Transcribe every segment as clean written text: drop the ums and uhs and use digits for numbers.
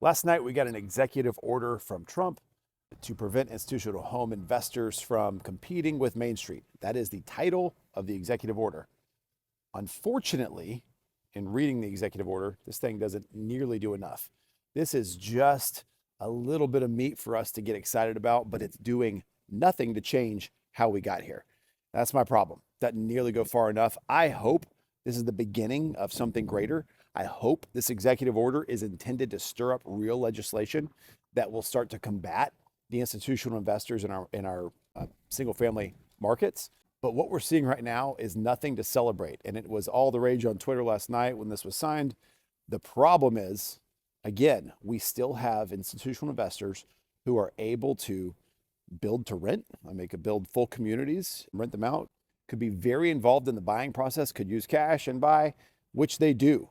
Last night, we got an executive order from Trump to prevent institutional home investors from competing with Main Street. That is the title of the executive order. Unfortunately, in reading the executive order, this thing doesn't nearly do enough. This is just a little bit of meat for us to get excited about, but it's doing nothing to change how we got here. That's my problem. Doesn't nearly go far enough. I hope this is the beginning of something greater. I hope this executive order is intended to stir up real legislation that will start to combat the institutional investors in our single family markets. But what we're seeing right now is nothing to celebrate. And it was all the rage on Twitter last night when this was signed. The problem is, again, we still have institutional investors who are able to build to rent. I mean, could build full communities, rent them out, could be very involved in the buying process, could use cash and buy, which they do.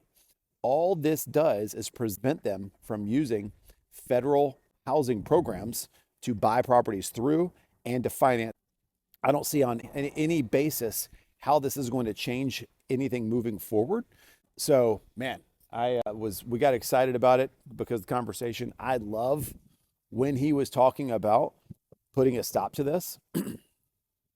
All this does is prevent them from using federal housing programs to buy properties through and to finance. I don't see on any basis how this is going to change anything moving forward. So, man, we got excited about it because of the conversation. I love when he was talking about putting a stop to this,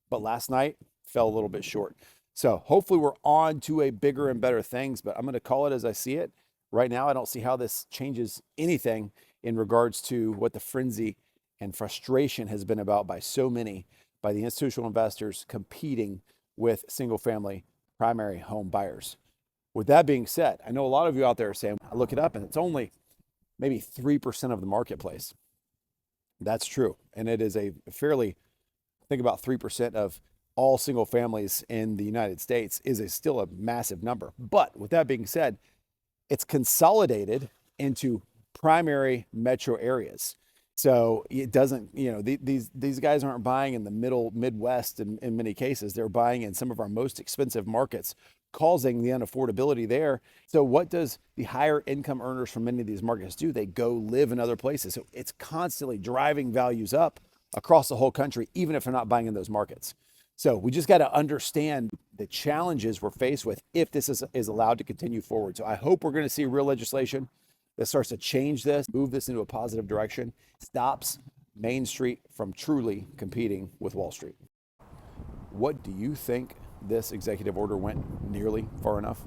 but last night fell a little bit short. So hopefully we're on to a bigger and better things, but I'm going to call it as I see it. Right now, I don't see how this changes anything in regards to what the frenzy and frustration has been about by so many, by the institutional investors competing with single family primary home buyers. With that being said, I know a lot of you out there are saying, I look it up and it's only maybe 3% of the marketplace. That's true. And it is a fairly, think about 3% of all single families in the United States is still a massive number. But with that being said, it's consolidated into primary metro areas. So it doesn't, these guys aren't buying in the middle Midwest in many cases. They're buying in some of our most expensive markets, causing the unaffordability there. So what does the higher income earners from many of these markets do? They go live in other places. So it's constantly driving values up across the whole country, even if they're not buying in those markets. So we just got to understand the challenges we're faced with if this is allowed to continue forward. So I hope we're going to see real legislation that starts to change this, move this into a positive direction, stops Main Street from truly competing with Wall Street. What do you think this executive order went nearly far enough?